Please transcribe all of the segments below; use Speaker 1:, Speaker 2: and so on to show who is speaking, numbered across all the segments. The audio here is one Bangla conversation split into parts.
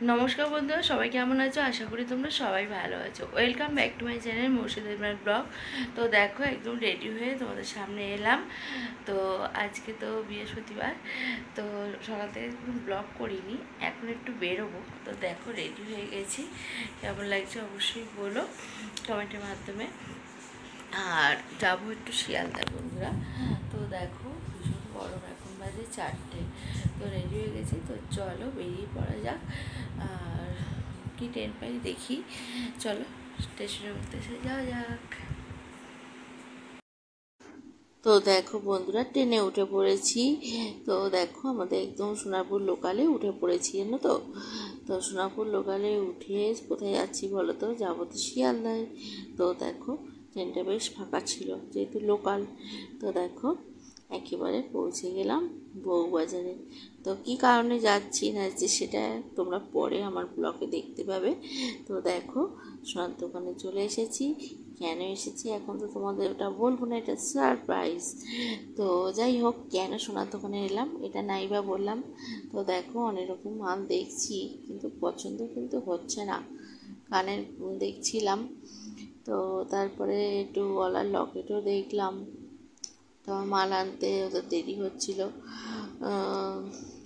Speaker 1: নমস্কার বন্ধুরা, সবাই কেমন আছো? আশা করি তোমরা সবাই ভালো আছো। Welcome back to my channel Murshidabad blog. তো দেখো, একদম রেডি হয়ে তোমাদের সামনে এলাম। তো আজকে তো বৃহস্পতিবার, তো সকাল থেকে ব্লগ করিনি, এখন একটু বেরোবো। তো দেখো, রেডি হয়ে গেছি। কেমন লাগছে অবশ্যই বলো কমেন্টের মাধ্যমে। আর যাবো একটু শিয়ালদায় বন্ধুরা। তো দেখো, ভীষণ গরম, এখন বাজে 4টে। তো রেডি হয়ে গেছি, তো চলো বেরিয়ে পড়া যাক। আর কি ট্রেন পাই দেখি, চলো স্টেশনের উদ্দেশ্যে যাওয়া যাক। তো দেখো বন্ধুরা, ট্রেনে উঠে পড়েছি। তো দেখো, আমাদের একদম সোনারপুর লোকালে উঠে পড়েছি, জানো তো। তো সোনারপুর লোকালে উঠে কোথায় যাচ্ছি বলো তো? যাবো তো শিয়ালদায়। তো দেখো, ট্রেনটা বেশ ফাঁকা ছিল যেহেতু লোকাল। তো দেখো, একেবারে পৌঁছে গেলাম বউবাজারে। তো কী কারণে যাচ্ছি না যাচ্ছি সেটা তোমরা পরে আমার ব্লগে দেখতে পাবে। তো দেখো, সোনার দোকানে চলে এসেছি। কেন এসেছি এখন তো তোমাদের ওটা বলবো না, এটা সারপ্রাইজ। তো যাই হোক, কেন সোনার দোকানে এলাম এটা নাই বা বললাম। তো দেখো, অনেক রকম মাল দেখছি, কিন্তু পছন্দ কিন্তু হচ্ছে না। কানের দেখছিলাম, তো তারপরে একটু গলার লকেটও দেখলাম। তো মাল আনতে ওদের দেরি হচ্ছিল,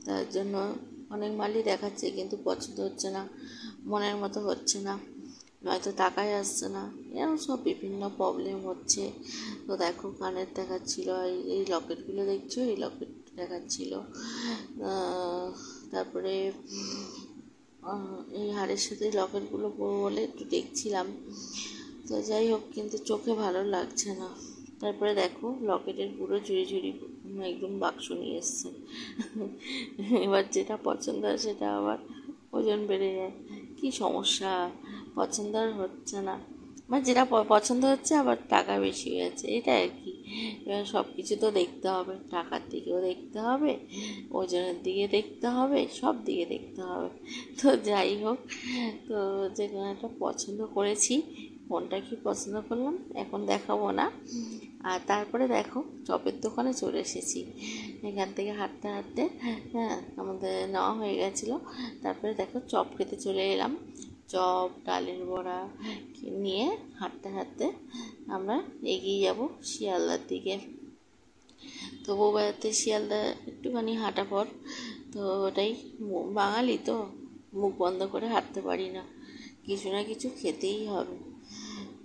Speaker 1: তার জন্য অনেক মালই দেখাচ্ছে, কিন্তু পছন্দ হচ্ছে না, মনের মতো হচ্ছে না, নয়তো টাকাই আসছে না, এরকম সব বিভিন্ন প্রবলেম হচ্ছে। তো দেখো, কানের দেখাচ্ছিল, এই লকেটগুলো দেখছো, এই লকেট দেখাচ্ছিল। তারপরে এই হারের সাথে লকেটগুলো বলে একটু দেখছিলাম। তো যাই হোক, কিন্তু চোখে ভালো লাগছে না। তারপরে দেখো, লকেটের পুরো ঝুড়ি ঝুড়ি একদম বাক্স নিয়ে এসছে। এবার যেটা পছন্দ হয় সেটা আবার ওজন বেড়ে যায়, কি সমস্যা, পছন্দ আর হচ্ছে না। মানে যেটা পছন্দ হচ্ছে আবার টাকা বেশি হয়ে যাচ্ছে, এটা আর কি। এবার সব কিছু তো দেখতে হবে, টাকার দিকেও দেখতে হবে, ওজনের দিকে দেখতে হবে, সব দিকে দেখতে হবে। তো যাই হোক, তো যে কোনো একটা পছন্দ করেছি। কোনটা কি পছন্দ করলাম এখন দেখাবো না। আর তারপরে দেখো, চপের দোকানে চলে এসেছি। এখান থেকে হাঁটতে হাঁটতে, হ্যাঁ, আমাদের নেওয়া হয়ে গেছিলো। তারপরে দেখো, চপ খেতে চলে এলাম। চপ, ডালের বড়া নিয়ে হাঁটতে হাঁটতে আমরা এগিয়ে যাব শিয়ালদার দিকে। তো বউবাজার থেকে শিয়ালদা একটুখানি হাঁটা পর। তো ওটাই, বাঙালি তো মুখ বন্ধ করে হাঁটতে পারি না, কিছু না কিছু খেতেই হবে।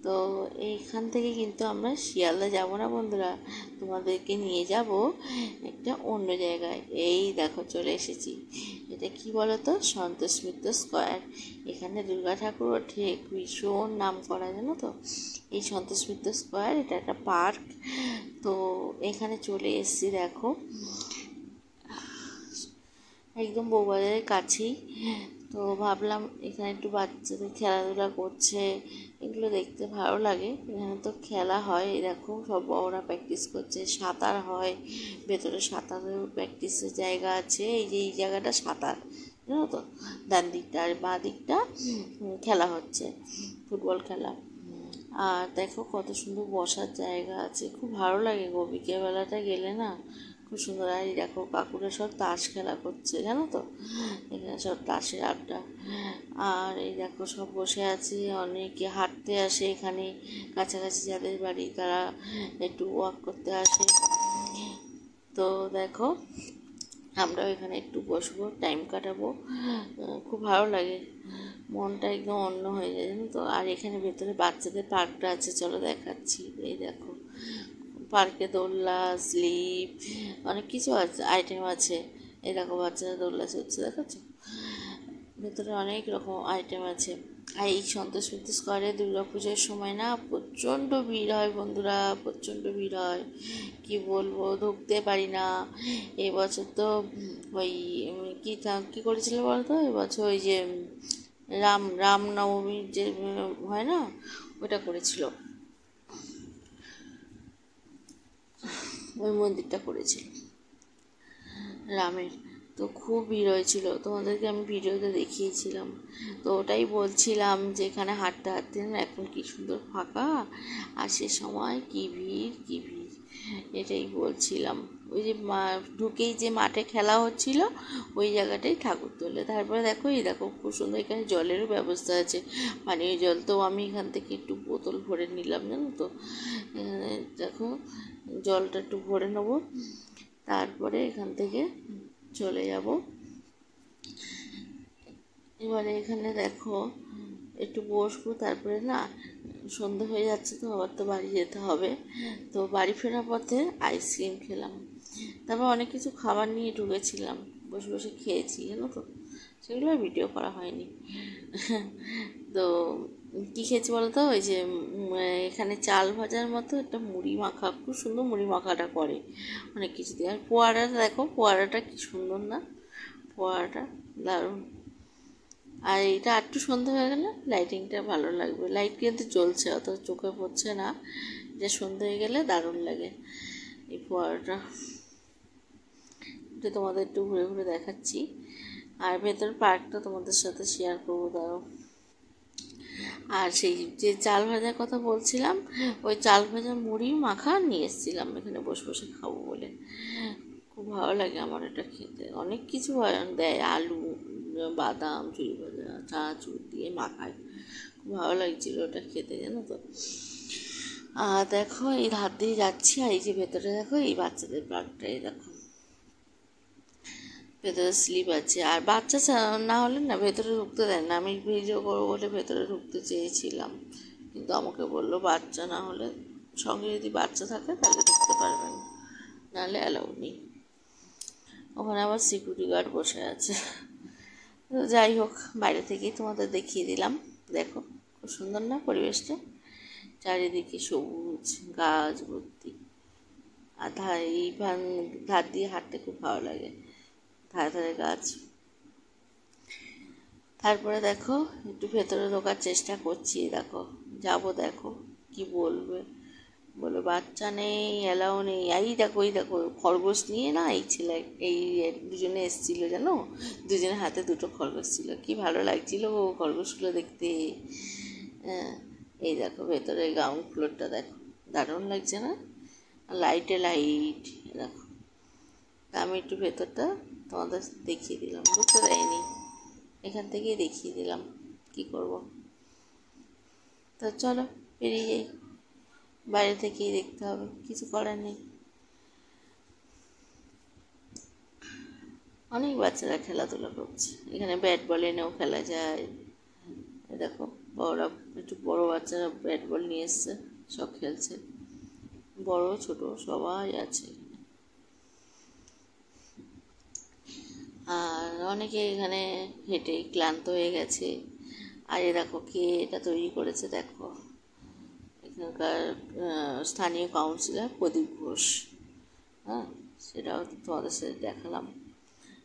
Speaker 1: তো এইখান থেকে কিন্তু আমরা শিয়ালদা যাব না বন্ধুরা, তোমাদেরকে নিয়ে যাব একটা অন্য জায়গায়। এই দেখো, চলে এসেছি। এটা কি বলো তো? সন্তোষ মিত্র স্কোয়ার। এখানে দুর্গা ঠাকুর ওঠে, ভীষণ নাম করা, জানো তো। এই সন্তোষ মিত্র স্কোয়ার, এটা একটা পার্ক। তো এখানে চলে এসেছি দেখো, একদম বউবাজারের কাছেই। তো ভাবলাম এখানে একটু বাচ্চাদের খেলাধুলা করছে, এগুলো দেখতে ভালো লাগে। এখানে তো খেলা হয়, দেখো সব বড়রা প্র্যাকটিস করছে, সাঁতার হয় ভেতরে, সাঁতারের প্র্যাকটিসের জায়গা আছে। এই যে এই জায়গাটা সাঁতার, জানো তো, ডান দিকটা আর বাঁ দিকটা খেলা হচ্ছে, ফুটবল খেলা। আর দেখো কত সুন্দর বসার জায়গা আছে, খুব ভালো লাগে গো, বিকেলবেলাটা গেলে না খুব সুন্দর। আর দেখো, কাকুরা সব তাস খেলা করছে, জানো তো, এখানে সব তাসের আড্ডা। আর এই দেখো, সব বসে আছে, অনেকে হাঁটতে আসে এখানে, কাছাকাছি যাদের বাড়ি তারা একটু ওয়াক করতে আসে। তো দেখো, আমরাও এখানে একটু বসবো, টাইম কাটাবো, খুব ভালো লাগে, মনটা একদম অন্য হয়ে যায়, জানো তো। আর এখানে ভেতরে বাচ্চাদের পার্কটা আছে, চলো দেখাচ্ছি। এই দেখো, পার্কে দোলনা, স্লিপ, অনেক কিছু আছে, আইটেম আছে। এই দেখো, বাচ্চারা দোলনা চড়ছে, দেখাচ্ছ, ভেতরে অনেক রকম আইটেম আছে। আর এই সন্তোষ মিত্র স্কোয়ারে দুর্গা পুজোর সময় না প্রচণ্ড ভিড় হয় বন্ধুরা, প্রচণ্ড ভিড় হয়, কি বলবো, ঢুকতে পারি না। এবছর তো ওই কী করেছিল বলতো, এবছর ওই যে রামনবমীর যে হয় না, ওটা করেছিল, ওই মন্দিরটা করেছিল রামের। তো খুব ভিড় হয়েছিল, তোমাদেরকে আমি ভিডিওতে দেখিয়েছিলাম। তো ওটাই বলছিলাম যে এখানে হাঁটতে হাঁটতে না এখন কি সুন্দর ফাঁকা, আর সে সময় কি ভিড়, কি ভিড়, এটাই বলছিলাম। ওই যে ঢুকেই যে মাঠে খেলা হচ্ছিল ওই জায়গাটাই ঠাকুর তোলে। তারপরে দেখো এই দেখো খুব সুন্দর এখানে জলেরও ব্যবস্থা আছে, পানীয় জল। তো আমি এখান থেকে একটু বোতল ভরে নিলাম, জানো তো। দেখো জলটা একটু ভরে নেবো, তারপরে এখান থেকে চলে যাব। এবারে এখানে দেখো একটু বসবো, তারপরে না সন্ধে হয়ে যাচ্ছে তো আবার তো বাড়ি যেতে হবে। তো বাড়ি ফেরার পথে আইসক্রিম খেলাম, তারপর অনেক কিছু খাবার নিয়ে ঢুকেছিলাম, বসে বসে খেয়েছি, জানো তো। সেগুলো আর ভিডিও করা হয়নি। তো কী খেয়েছি বলো তো, ওই যে এখানে চাল ভাজার মতো একটা মুড়ি মাখা, খুব সুন্দর মুড়ি মাখাটা করে অনেক কিছু দিয়ে। আর পোয়ারাটা দেখো, পোয়ারাটা কি সুন্দর না, পোয়ারাটা দারুণ। আর এটা একটু সন্ধ্যা হয়ে গেলে লাইটিংটা ভালো লাগবে, লাইট কিন্তু জ্বলছে, অত চোখে পড়ছে না, যে সন্ধ্যা হয়ে গেলে দারুণ লাগে এই ফোয়ারাটা। এটা তোমাদের একটু ঘুরে ঘুরে দেখাচ্ছি, আর ভেতর পার্কটা তোমাদের সাথে শেয়ার করবো, দাঁড়াও। আর সেই যে চাল ভাজার কথা বলছিলাম, ওই চাল ভাজা মুড়ি মাখা নিয়ে এসেছিলাম এখানে বসে বসে খাবো বলে। খুব ভালো লাগে আমার এটা খেতে, অনেক কিছু দেয়, আলু, বাদাম, চুরি ভাজা, চানাচুর দিয়ে মাখায়, খুব ভালো লাগছিলো ওটা খেতে, জানো তো। আর দেখো এই ধার দিয়ে যাচ্ছি, আর এই যে ভেতরে দেখো এই বাচ্চাদের পার্কটা, এই দেখো ভেতরে স্লিপ আছে। আর বাচ্চা না হলে না ভেতরে ঢুকতে দেয় না, আমি ভিডিও করবো বলে ভেতরে ঢুকতে চেয়েছিলাম, কিন্তু আমাকে বললো বাচ্চা না হলে, সঙ্গে যদি বাচ্চা থাকে তাহলে ঢুকতে পারবেন, নাহলে অ্যালাউ নেই। ওখানে আবার সিকিউরিটি গার্ড বসে আছে। তো যাই হোক, বাইরে থেকেই তোমাদের দেখিয়ে দিলাম। দেখো খুব সুন্দর না পরিবেশটা, চারিদিকে সবুজ গাছ ভর্তি। আর এই ধার দিয়ে হাঁটতে খুব ভালো লাগে, ধারে ধারে গাছ। তারপরে দেখো একটু ভেতরে ঢোকার চেষ্টা করছি, দেখো যাবো, দেখো কি বলবে, বলে বাচ্চা নেই, এলাও নেই। এই দেখো খরগোশ নিয়ে না এই ছেলে, এই দুজনে এসেছিল, জানো, দুজনের হাতে দুটো খরগোশ ছিল, কি ভালো লাগছিল খরগোশগুলো দেখতে। এই দেখো ভেতরে গ্রাউন্ড ফ্লোরটা দেখো, দারুণ লাগছে না, লাইটে লাইট। দেখো আমি একটু ভেতরটা তোমাদের দেখিয়ে দিলাম, বুঝতে দেয়নি, এখান থেকেই দেখিয়ে দিলাম, কি করব। তো চলো বেরিয়ে যাই, বাইরে থেকেই দেখতে হবে, কিছু করার নেই। অনেক বাচ্চারা খেলাধুলা করছে এখানে, ব্যাট বল এনেও খেলা যায়। দেখো বড়রা, একটু বড় বাচ্চারা ব্যাট বল নিয়ে এসছে, সব খেলছে, বড় ছোট সবাই আছে। আর অনেকে এখানে হেঁটেই ক্লান্ত হয়ে গেছে। আর এ দেখো কে এটা তৈরি করেছে, দেখো এখানকার স্থানীয় কাউন্সিলর প্রদীপ ঘোষ। হ্যাঁ, সেটাও তোমাদের সাথে দেখালাম।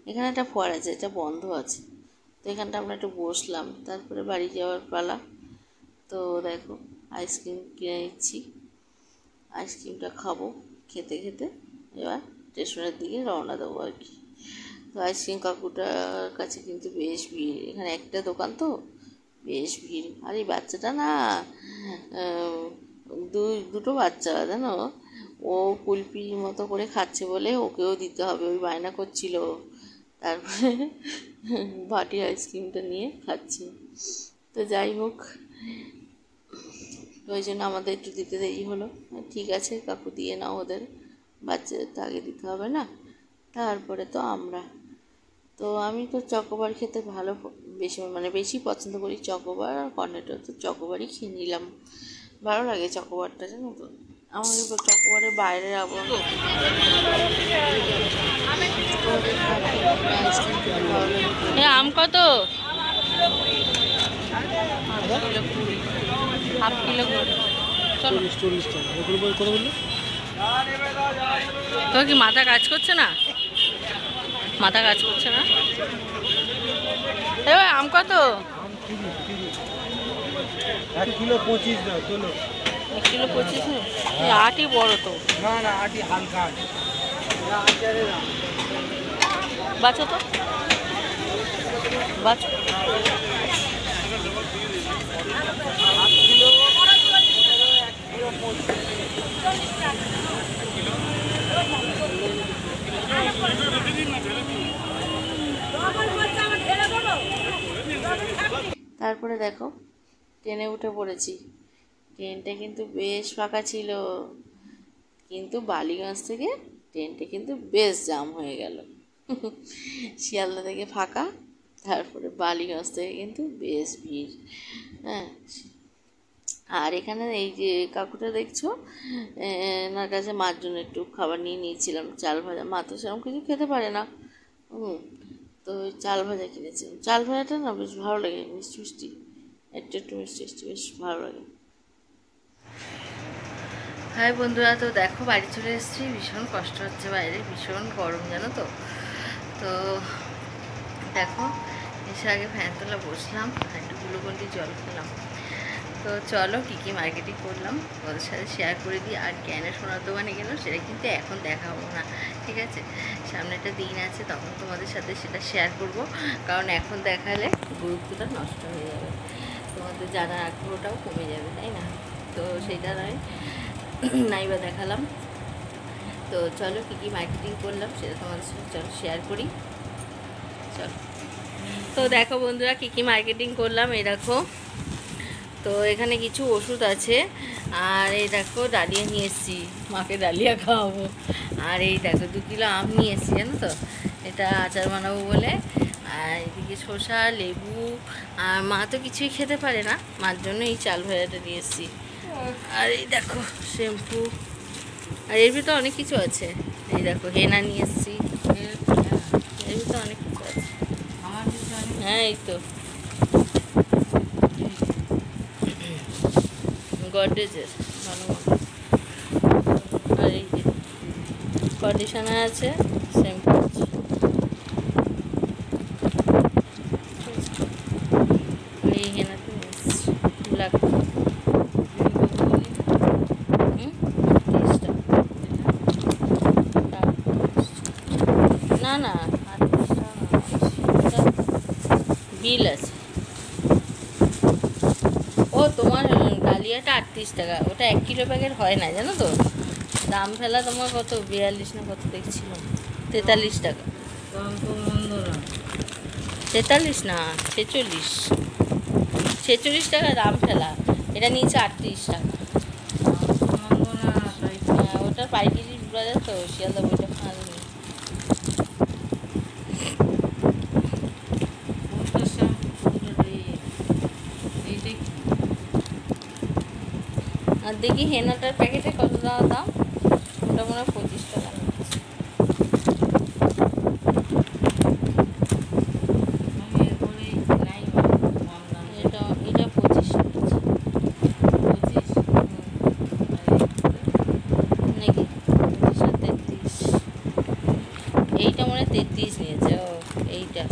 Speaker 1: এখানে একটা ফোয়ারা আছে, এটা বন্ধ আছে, তো এখানটা আমরা একটু বসলাম, তারপরে বাড়ি যাওয়ার পালা। তো দেখো আইসক্রিম কিনে নিচ্ছি, আইসক্রিমটা খাবো, খেতে খেতে এবার স্টেশনের দিকে রওনা দেবো আর কি। তো আইসক্রিম কাকুটার কাছে কিন্তু বেশ ভিড়, এখানে একটা দোকান তো বেশ ভিড়। আর এই বাচ্চাটা না দুটো বাচ্চা, জানো, ও কুলপির মতো করে খাচ্ছে বলে ওকেও দিতে হবে, ওই বায়না করছিল, তারপরে বাটি আইসক্রিমটা নিয়ে খাচ্ছে। তো যাই হোক, ওই জন্য আমাদের একটু দিতে দেরি হলো। ঠিক আছে কাকু দিয়ে নাও, ওদের বাচ্চাদের তো আগে দিতে হবে না, তারপরে তো আমরা। তো আমি তো চকোবার খেতে বেশি পছন্দ করি, চকোবার আর কর্নেটো। তো চকোবারই খেয়ে নিলাম, ভালো লাগে চকোবারটা, জানো তো। আমাদের চকোবারের বাইরের আবহাওয়া আম কত, হাফ কিলো, তোর কি মাথা কাজ করছে না, মাথা কাজ করছে না? এ আম কত?
Speaker 2: 1 কিলো 25 দাও, চলো।
Speaker 1: 1 কিলো 25, আটি বড় তো,
Speaker 2: না না আটি হালকা,
Speaker 1: বাছো তো, বাছো। তারপরে দেখো ট্রেনে উঠে পড়েছি। ট্রেনটা কিন্তু বেশ ফাঁকা ছিল, কিন্তু বালিগঞ্জ থেকে ট্রেনটা কিন্তু বেশ জাম হয়ে গেল। শিয়ালদা থেকে ফাঁকা, তারপরে বালিগঞ্জ থেকে কিন্তু বেশ ভিড়। হ্যাঁ, আর এখানে এই যে কাকুটা দেখছো, এনার কাছে মার জন্য একটু খাবার নিয়ে নিয়েছিলাম, চাল ভাজা। মা তো সেরকম কিছু খেতে পারে না, তো ওই চাল ভাজা কিনেছিলাম। চাল ভাজাটা না বেশ ভালো লাগে, মিষ্টি মিষ্টি, একটু একটু মিষ্টি মিষ্টি, বেশ ভালো লাগে। হাই বন্ধুরা, তো দেখো বাড়ি চলে এসেছি। ভীষণ কষ্ট হচ্ছে, বাইরে ভীষণ গরম জানো তো। তো দেখো এসে আগে ফ্যান তলা বসলাম, একটু গ্লুকন্ডি জল খেলাম। তো চলো কী কী মার্কেটিং করলাম ওদের সাথে শেয়ার করে দিই। আর কেন সোনার দোকানে গেলাম সেটা কিন্তু এখন দেখাবো না, ঠিক আছে? সামনে একটা দিন আছে, তখন তোমাদের সাথে সেটা শেয়ার করব, কারণ এখন দেখালে গুরুত্বটা নষ্ট হয়ে যাবে, তোমাদের জানার আগ্রহটাও কমে যাবে, তাই না? তো সেইটা নাইবা দেখালাম। তো চলো কী কী মার্কেটিং করলাম সেটা তোমাদের সাথে চলো শেয়ার করি, চলো। তো দেখো বন্ধুরা কী কী মার্কেটিং করলাম, এই দেখো। তো এখানে কিছু ওষুধ আছে, আর এই দেখো ডালিয়া নিয়ে এসেছি, মাকে ডালিয়া খাওয়াবো। আর এই দেখো 2 কিলো আম নিয়ে এসেছি, জানো তো, এটা আচার বানাবো বলে। আর এদিকে শসা, লেবু, আর মা তো কিছুই খেতে পারে না, মার জন্য এই চাল ভাজাটা নিয়ে এসেছি। আর এই দেখো শ্যাম্পু, আর এর ভিতরে অনেক কিছু আছে। এই দেখো হেনা নিয়ে এসেছি, এর ভিতরে অনেক কিছু আছে। হ্যাঁ এই তো গডরেজের ভালো মতো। আর এই যে কন্ডিশনার আছে, শ্যাম্পু আছে, এই হেনাতে ব্ল্যাক না না, বিল আছে। ও তোমার ডালিয়াটা 38 টাকা, ওটা 1 কিলো প্যাকেট হয় না, জানো তো। দাম ফেলা তোমার কত 42 না কত দেখছিলাম, 43 টাকা। 43 না 46 টাকা দাম ফেলা, এটা নিয়েছে 38 টাকা। ওটা পাইকারি বাজার তো, শিয়ালদা বইটা খাওয়া। আর দেখি হেনাটার প্যাকেটে কত দাম, ওটা মনে হয় 25 টাকা নিচ্ছে। এটা 25 নিচ্ছে নাকি, 25 আর 33, এইটা মনে হয় 33 নিয়েছে। ও এইটা,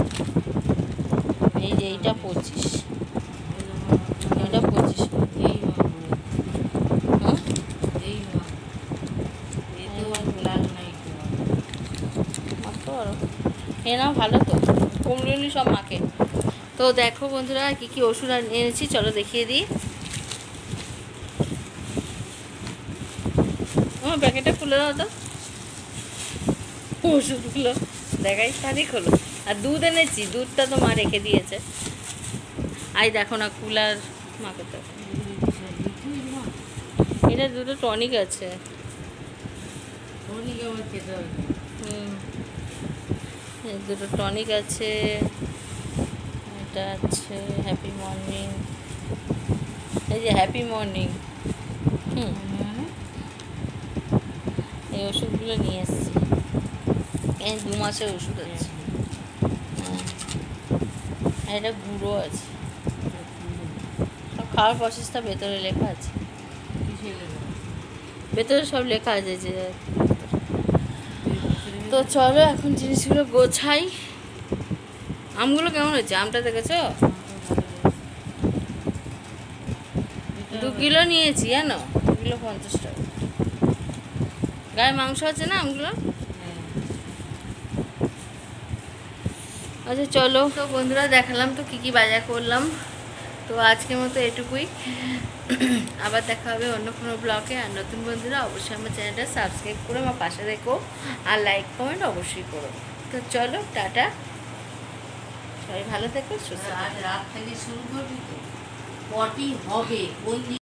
Speaker 1: এই যে এইটা 25, এটা 25। হেনা ভালো তো, কুমড়ুলি সব মাকে। তো দেখো বন্ধুরা কী কী ওষুধ আর এনেছি, চলো দেখিয়ে দিই। আমার প্যাকেটটা খুলে দাও তো, ওষুধগুলো দেখাই, তারিখ হলো। আর দুধ এনেছি, দুধটা তো মা রেখে দিয়েছে। আই দেখো না কুলার মাকে, তো এটা দুটো টনিক আছে। দুটো টনিক আছে, এটা আছে হ্যাপি মর্নিং, এই যে হ্যাপি মর্নিং। এই ওষুধগুলো নিয়ে এসেছি, এই 2 মাসের ওষুধ আছে। আর এটা গুঁড়ো আছে, সব খাওয়ার প্রসেসটা ভেতরে লেখা আছে, ভেতরে সব লেখা আছে যে। তো চলো এখন জিনিসগুলো গোছাই। আমগুলো কেমন হয়েছে, আমটা দেখেছ? 2 কিলো নিয়েছি জানো, 2 কিলো 50 টাকা। গায়ে মাংস আছে না আমগুলো। আচ্ছা চলো, তো বন্ধুরা দেখালাম তো কী কী বাজার করলাম। তো আজকের মতো এটুকুই। আবার দেখা হবে অন্য কোনো ব্লগে। আর নতুন বন্ধুরা অবশ্যই আমার চ্যানেলটা সাবস্ক্রাইব করে আমার পাশে দেখো, আর লাইক কমেন্ট অবশ্যই করো। তো চলো টাটা, সবাই ভালো থেকো সুস্থ। আজ রাত থেকে শুরু করবি তো পটি হবে কোন